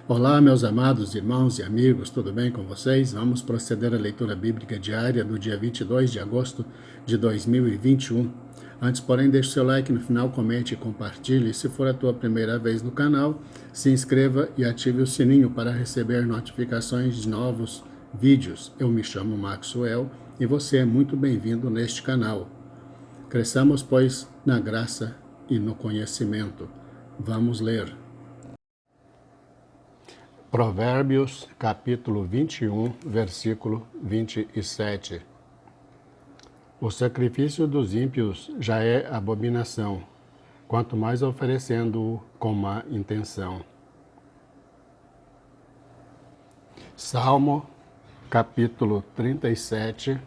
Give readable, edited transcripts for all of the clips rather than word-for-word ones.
Olá, meus amados irmãos e amigos, tudo bem com vocês? Vamos proceder à leitura bíblica diária do dia 22 de agosto de 2021. Antes, porém, deixe seu like no final, comente e compartilhe. Se for a tua primeira vez no canal, se inscreva e ative o sininho para receber notificações de novos vídeos. Eu me chamo Maxwell e você é muito bem-vindo neste canal. Cresçamos, pois, na graça e no conhecimento. Vamos ler. Provérbios, capítulo 21, versículo 27. O sacrifício dos ímpios já é abominação, quanto mais oferecendo-o com má intenção. Salmo, capítulo 37,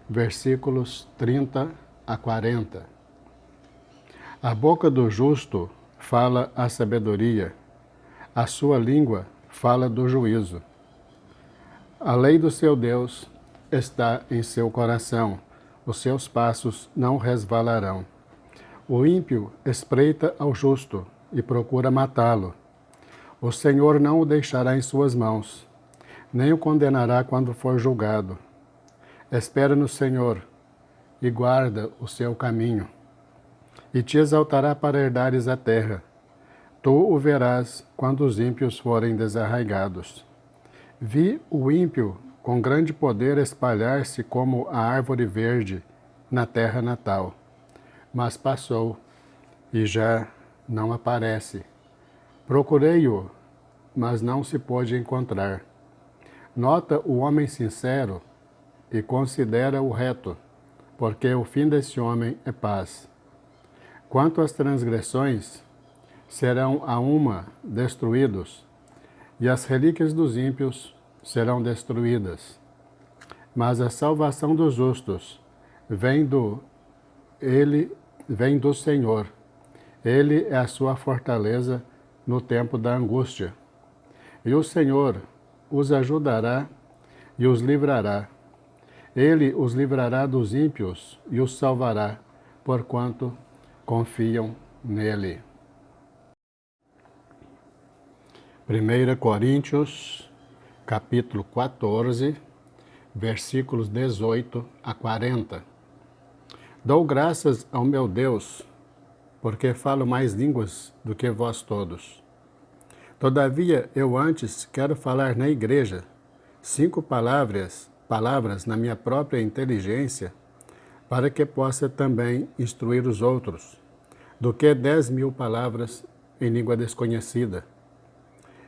versículos 30 a 40. A boca do justo fala a sabedoria, a sua língua fala do juízo. A lei do seu Deus está em seu coração, os seus passos não resvalarão. O ímpio espreita ao justo e procura matá-lo. O Senhor não o deixará em suas mãos, nem o condenará quando for julgado. Espera no Senhor e guarda o seu caminho, e te exaltará para herdares a terra. Tu o verás quando os ímpios forem desarraigados. Vi o ímpio com grande poder espalhar-se como a árvore verde na terra natal, mas passou e já não aparece. Procurei-o, mas não se pôde encontrar. Nota o homem sincero e considera o reto, porque o fim desse homem é paz. Quanto às transgressões, serão a uma destruídos, e as relíquias dos ímpios serão destruídas. Mas a salvação dos justos vem do Senhor. Ele é a sua fortaleza no tempo da angústia. E o Senhor os ajudará e os livrará. Ele os livrará dos ímpios e os salvará, porquanto confiam nele. 1 Coríntios, capítulo 14, versículos 18 a 40. Dou graças ao meu Deus, porque falo mais línguas do que vós todos. Todavia, eu antes quero falar na igreja 5 palavras na minha própria inteligência, para que possa também instruir os outros, do que 10.000 palavras em língua desconhecida.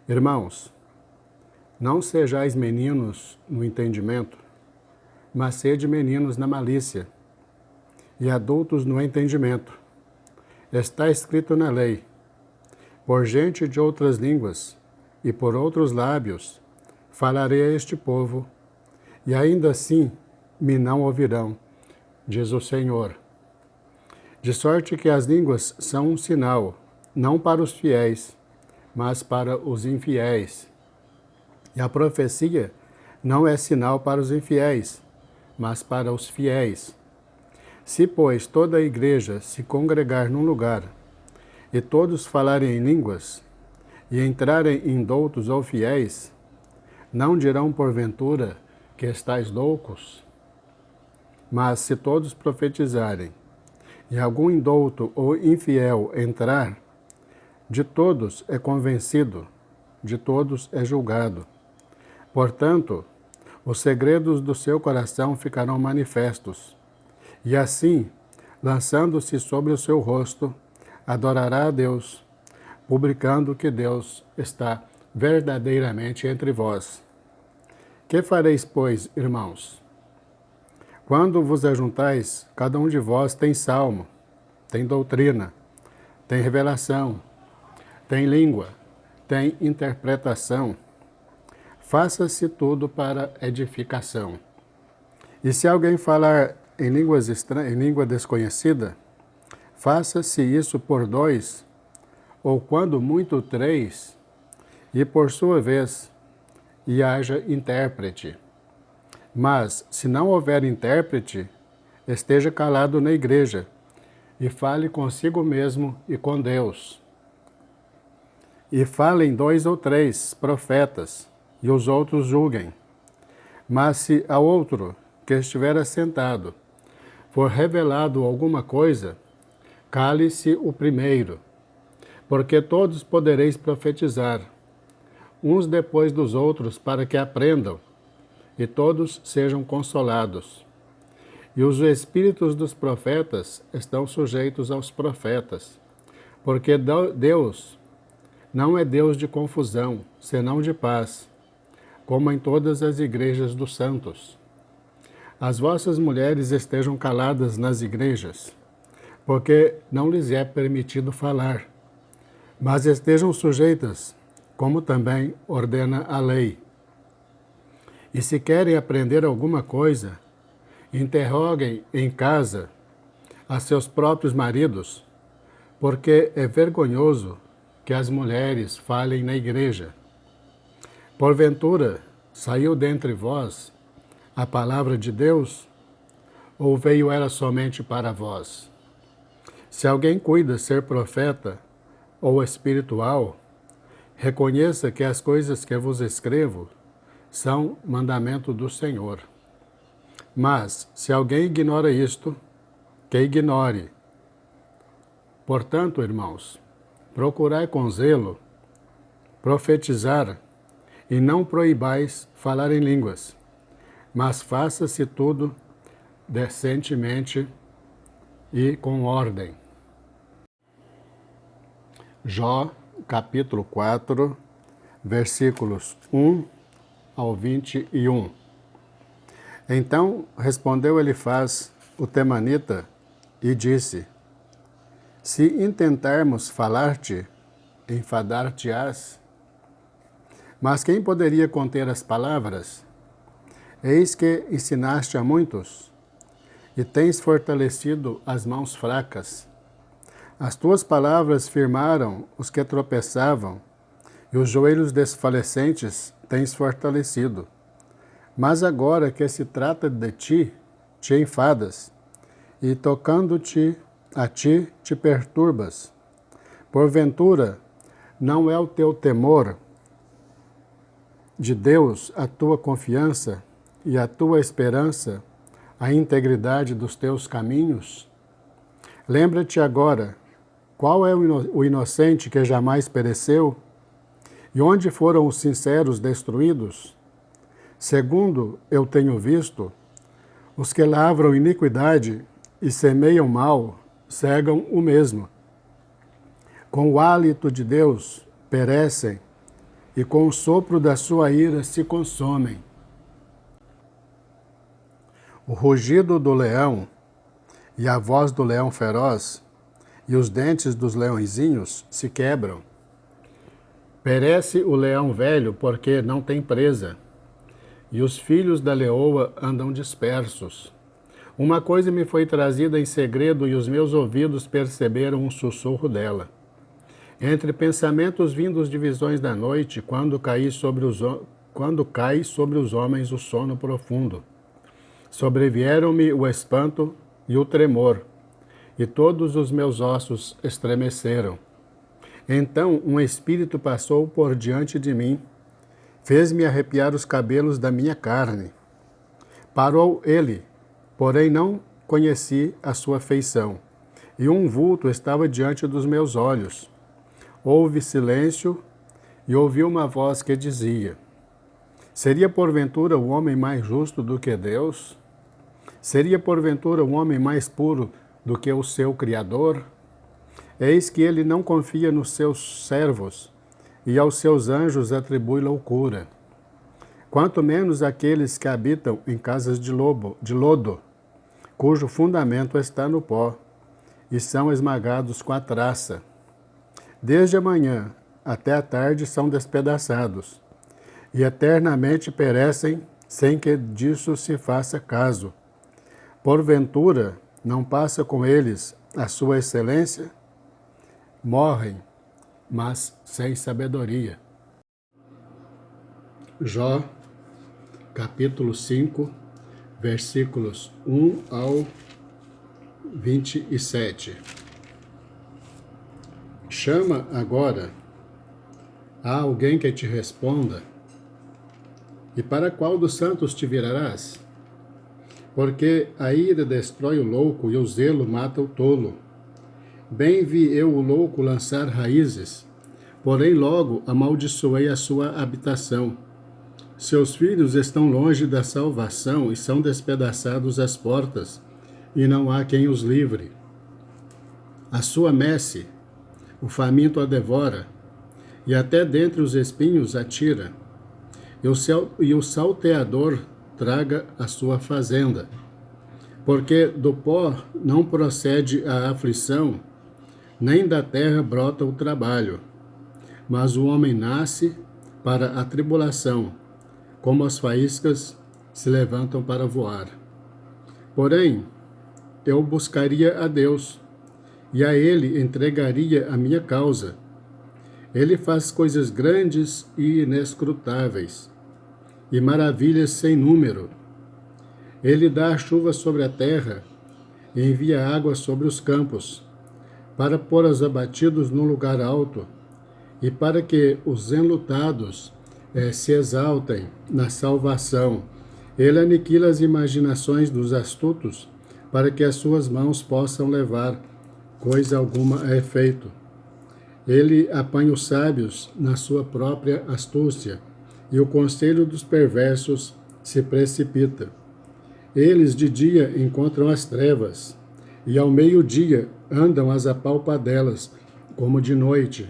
Irmãos, não sejais meninos no entendimento, mas sede meninos na malícia, e adultos no entendimento. Está escrito na lei: por gente de outras línguas e por outros lábios falarei a este povo, e ainda assim me não ouvirão, diz o Senhor. De sorte que as línguas são um sinal, não para os fiéis, mas para os infiéis. E a profecia não é sinal para os infiéis, mas para os fiéis. Se, pois, toda a igreja se congregar num lugar, e todos falarem em línguas, e entrarem indoutos ou fiéis, não dirão porventura que estáis loucos? Mas se todos profetizarem, e algum indouto ou infiel entrar, de todos é convencido, de todos é julgado. Portanto, os segredos do seu coração ficarão manifestos, e assim, lançando-se sobre o seu rosto, adorará a Deus, publicando que Deus está verdadeiramente entre vós. Que fareis, pois, irmãos? Quando vos ajuntais, cada um de vós tem salmo, tem doutrina, tem revelação, tem língua, tem interpretação. Faça-se tudo para edificação. E se alguém falar em língua desconhecida, faça-se isso por 2, ou quando muito 3, e por sua vez, e haja intérprete. Mas, se não houver intérprete, esteja calado na igreja e fale consigo mesmo e com Deus. E falem 2 ou 3 profetas, e os outros julguem. Mas se a outro que estiver assentado for revelado alguma coisa, cale-se o primeiro, porque todos podereis profetizar, uns depois dos outros, para que aprendam, e todos sejam consolados. E os espíritos dos profetas estão sujeitos aos profetas, porque Deus não é Deus de confusão, senão de paz, como em todas as igrejas dos santos. As vossas mulheres estejam caladas nas igrejas, porque não lhes é permitido falar, mas estejam sujeitas, como também ordena a lei. E se querem aprender alguma coisa, interroguem em casa a seus próprios maridos, porque é vergonhoso que as mulheres falem na igreja. Porventura, saiu dentre vós a palavra de Deus, ou veio ela somente para vós? Se alguém cuida ser profeta ou espiritual, reconheça que as coisas que vos escrevo são mandamento do Senhor. Mas, se alguém ignora isto, que ignore. Portanto, irmãos, procurai com zelo profetizar e não proibais falar em línguas, mas faça-se tudo decentemente e com ordem. Jó, capítulo 4, versículos 1 ao 21. Então respondeu Elifaz, o temanita, e disse: Se intentarmos falar-te, enfadar-te-ás. Mas quem poderia conter as palavras? Eis que ensinaste a muitos, e tens fortalecido as mãos fracas. As tuas palavras firmaram os que tropeçavam, e os joelhos desfalecentes tens fortalecido. Mas agora que se trata de ti, te enfadas, e tocando-te a ti, te perturbas. Porventura, não é o teu temor de Deus a tua confiança e a tua esperança, a integridade dos teus caminhos? Lembra-te agora, qual é o inocente que jamais pereceu? E onde foram os sinceros destruídos? Segundo eu tenho visto, os que lavram iniquidade e semeiam mal, cegam o mesmo. Com o hálito de Deus perecem, e com o sopro da sua ira se consomem. O rugido do leão e a voz do leão feroz e os dentes dos leõezinhos se quebram. Perece o leão velho porque não tem presa, e os filhos da leoa andam dispersos. Uma coisa me foi trazida em segredo e os meus ouvidos perceberam um sussurro dela. Entre pensamentos vindos de visões da noite, quando cai sobre os homens o sono profundo. Sobrevieram-me o espanto e o tremor, e todos os meus ossos estremeceram. Então um espírito passou por diante de mim, fez-me arrepiar os cabelos da minha carne. Parou ele, porém não conheci a sua feição, e um vulto estava diante dos meus olhos. Houve silêncio e ouvi uma voz que dizia: Seria porventura o homem mais justo do que Deus? Seria porventura o homem mais puro do que o seu Criador? Eis que ele não confia nos seus servos e aos seus anjos atribui loucura. Quanto menos aqueles que habitam em casas de lodo, cujo fundamento está no pó, e são esmagados com a traça. Desde a manhã até a tarde são despedaçados, e eternamente perecem sem que disso se faça caso. Porventura, não passa com eles a sua excelência? Morrem, mas sem sabedoria. Jó, capítulo 5, versículos 1 ao 27. Chama agora a alguém que te responda, e para qual dos santos te virarás? Porque a ira destrói o louco e o zelo mata o tolo. Bem vi eu o louco lançar raízes, porém logo amaldiçoei a sua habitação. Seus filhos estão longe da salvação e são despedaçados às portas, e não há quem os livre. A sua messe, o faminto a devora, e até dentre os espinhos a tira, e o salteador traga a sua fazenda. Porque do pó não procede a aflição, nem da terra brota o trabalho. Mas o homem nasce para a tribulação, como as faíscas se levantam para voar. Porém, eu buscaria a Deus, e a Ele entregaria a minha causa. Ele faz coisas grandes e inescrutáveis, e maravilhas sem número. Ele dá a chuva sobre a terra, e envia água sobre os campos, para pôr os abatidos num lugar alto, e para que os enlutados se exaltem na salvação. Ele aniquila as imaginações dos astutos, para que as suas mãos possam levar coisa alguma a efeito. Ele apanha os sábios na sua própria astúcia, e o conselho dos perversos se precipita. Eles de dia encontram as trevas, e ao meio-dia andam às apalpadelas, como de noite.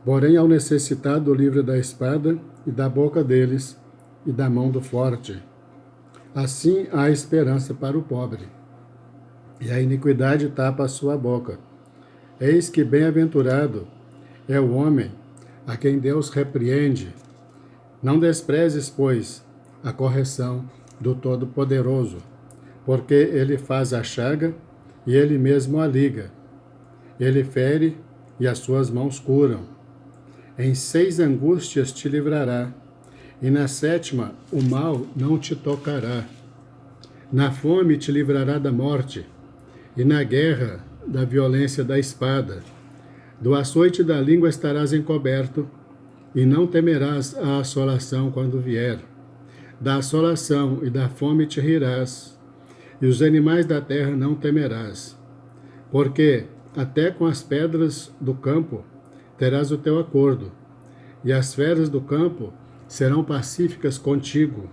Porém, ao necessitado livra da espada e da boca deles e da mão do forte. Assim há esperança para o pobre, e a iniquidade tapa a sua boca. Eis que bem-aventurado é o homem a quem Deus repreende. Não desprezes, pois, a correção do Todo-Poderoso, porque ele faz a chaga e ele mesmo a liga. Ele fere e as suas mãos curam. Em 6 angústias te livrará, e na 7ª o mal não te tocará. Na fome te livrará da morte, e na guerra da violência da espada. Do açoite da língua estarás encoberto, e não temerás a assolação quando vier. Da assolação e da fome te rirás, e os animais da terra não temerás. Porque até com as pedras do campo terás o teu acordo, e as feras do campo serão pacíficas contigo,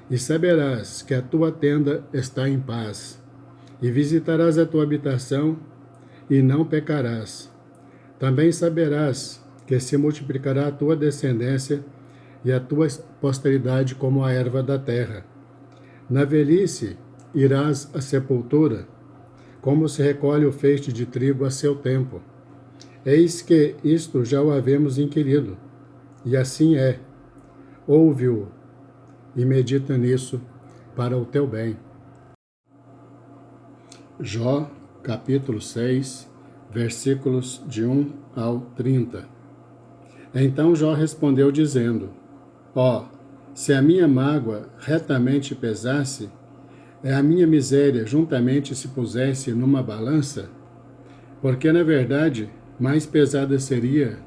e saberás que a tua tenda está em paz, e visitarás a tua habitação, e não pecarás. Também saberás que se multiplicará a tua descendência, e a tua posteridade como a erva da terra. Na velhice irás à sepultura, como se recolhe o feixe de trigo a seu tempo. Eis que isto já o havemos inquirido, e assim é. Ouve-o e medita nisso para o teu bem. Jó, capítulo 6, versículos de 1 ao 30. Então Jó respondeu dizendo: Ó, se a minha mágoa retamente pesasse, e a minha miséria juntamente se pusesse numa balança, porque na verdade mais pesada seria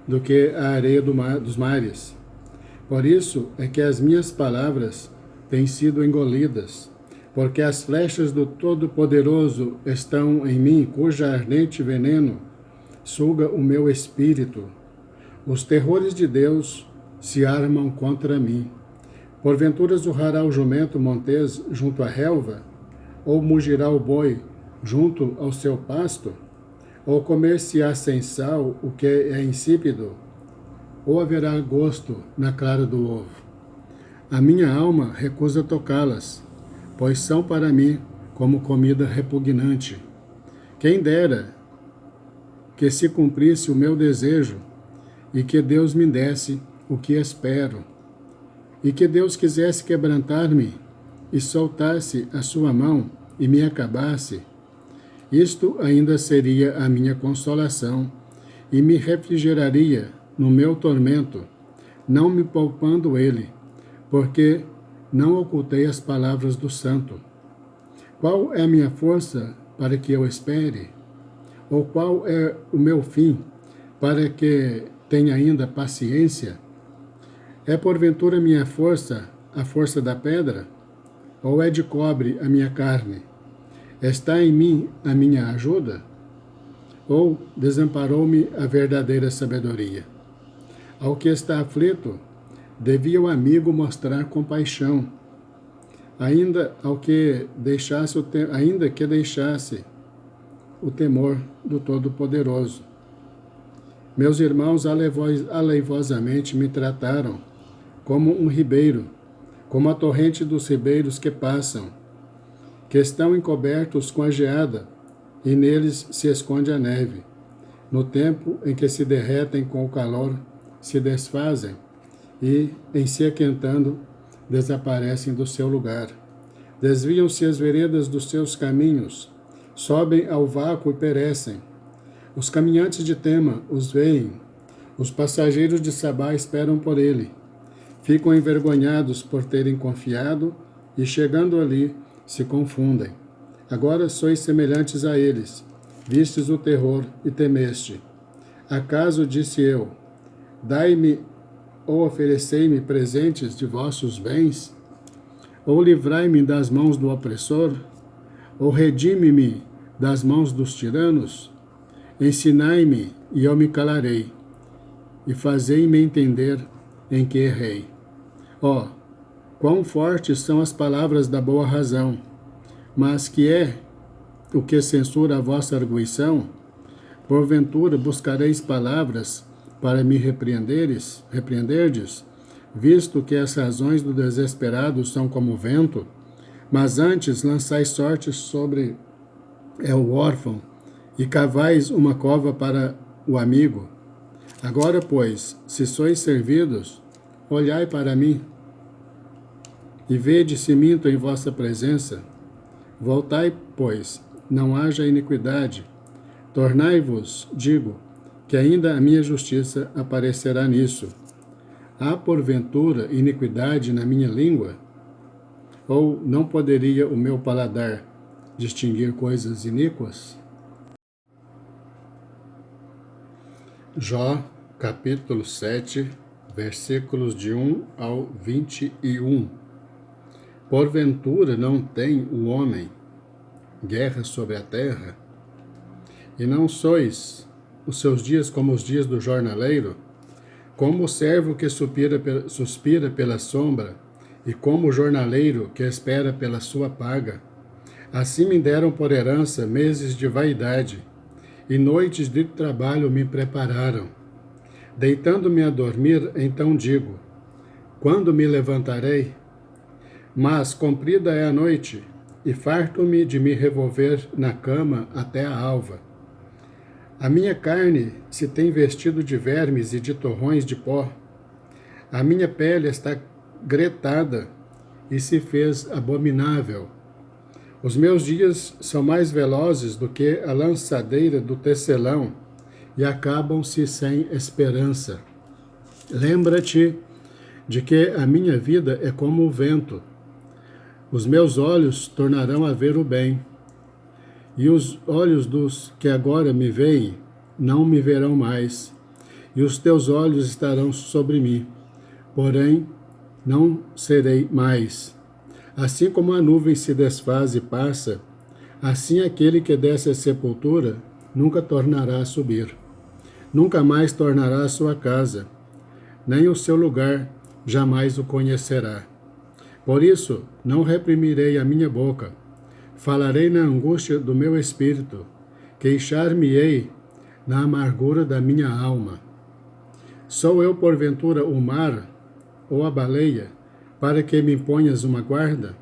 do que a areia dos mares. Por isso é que as minhas palavras têm sido engolidas, porque as flechas do Todo-Poderoso estão em mim, cuja ardente veneno suga o meu espírito. Os terrores de Deus se armam contra mim. Porventura zurrará o jumento montês junto à relva? Ou mugirá o boi junto ao seu pasto? Ou comer-se-á sem sal o que é insípido? Ou haverá gosto na clara do ovo? A minha alma recusa tocá-las, pois são para mim como comida repugnante. Quem dera que se cumprisse o meu desejo, e que Deus me desse o que espero, e que Deus quisesse quebrantar-me, e soltasse a sua mão, e me acabasse. Isto ainda seria a minha consolação, e me refrigeraria no meu tormento, não me poupando ele, porque não ocultei as palavras do santo. Qual é a minha força para que eu espere? Ou qual é o meu fim para que tenha ainda paciência? É porventura minha força a força da pedra? Ou é de cobre a minha carne? Está em mim a minha ajuda? Ou desamparou-me a verdadeira sabedoria? Ao que está aflito, devia o amigo mostrar compaixão, ainda que deixasse o temor do Todo-Poderoso. Meus irmãos aleivosamente me trataram como um ribeiro, como a torrente dos ribeiros que passam, que estão encobertos com a geada, e neles se esconde a neve. No tempo em que se derretem com o calor, se desfazem, e, em se aquentando, desaparecem do seu lugar. Desviam-se as veredas dos seus caminhos, sobem ao vácuo e perecem. Os caminhantes de Tema os veem, os passageiros de Sabá esperam por ele. Ficam envergonhados por terem confiado e, chegando ali, se confundem. Agora sois semelhantes a eles, vistes o terror e temeste. Acaso, disse eu, dai-me ou oferecei-me presentes de vossos bens? Ou livrai-me das mãos do opressor? Ou redime-me das mãos dos tiranos? Ensinai-me, e eu me calarei, e fazei-me entender em que errei. Ó, quão fortes são as palavras da boa razão, mas que é o que censura a vossa arguição? Porventura buscareis palavras para me repreenderdes, visto que as razões do desesperado são como vento, mas antes lançais sorte sobre o órfão e cavais uma cova para o amigo. Agora, pois, se sois servidos, olhai para mim e vede se minto em vossa presença. Voltai, pois, não haja iniquidade. Tornai-vos, digo, que ainda a minha justiça aparecerá nisso. Há, porventura, iniquidade na minha língua? Ou não poderia o meu paladar distinguir coisas iníquas? Jó, capítulo 7, versículos de 1 ao 21. Porventura não tem o homem guerra sobre a terra? E não sois os seus dias como os dias do jornaleiro? Como o servo que suspira pela sombra, e como o jornaleiro que espera pela sua paga? Assim me deram por herança meses de vaidade, e noites de trabalho me prepararam. Deitando-me a dormir, então digo, quando me levantarei? Mas comprida é a noite, e farto-me de me revolver na cama até a alva. A minha carne se tem vestido de vermes e de torrões de pó. A minha pele está gretada e se fez abominável. Os meus dias são mais velozes do que a lançadeira do tecelão e acabam-se sem esperança. Lembra-te de que a minha vida é como o vento. Os meus olhos tornarão a ver o bem, e os olhos dos que agora me veem não me verão mais, e os teus olhos estarão sobre mim, porém não serei mais. Assim como a nuvem se desfaz e passa, assim aquele que desce à sepultura nunca tornará a subir. Nunca mais tornará a sua casa, nem o seu lugar jamais o conhecerá. Por isso, não reprimirei a minha boca, falarei na angústia do meu espírito, queixar-me-ei na amargura da minha alma. Sou eu, porventura, o mar ou a baleia, para que me imponhas uma guarda?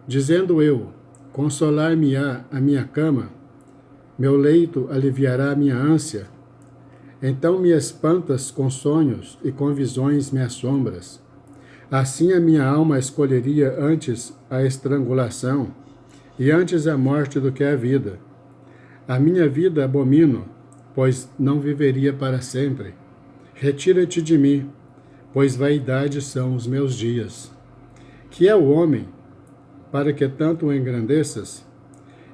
Dizendo eu, consolar-me-á a minha cama, meu leito aliviará a minha ânsia. Então me espantas com sonhos e com visões me assombras. Assim a minha alma escolheria antes a estrangulação e antes a morte do que a vida. A minha vida abomino, pois não viveria para sempre. Retira-te de mim, pois vaidade são os meus dias. Que é o homem, para que tanto o engrandeças,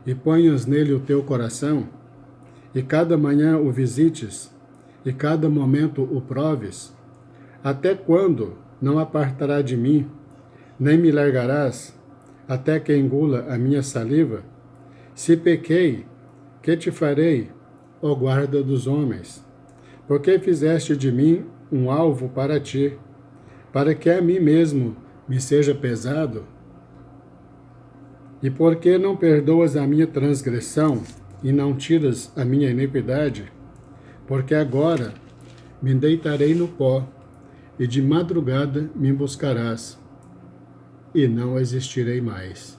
e ponhas nele o teu coração, e cada manhã o visites, e cada momento o proves? Até quando não apartará de mim, nem me largarás, até que engula a minha saliva? Se pequei, que te farei, ó guarda dos homens? Porque fizeste de mim um alvo para ti, para que a mim mesmo me seja pesado? E por que não perdoas a minha transgressão e não tiras a minha iniquidade? Porque agora me deitarei no pó, e de madrugada me buscarás, e não existirei mais.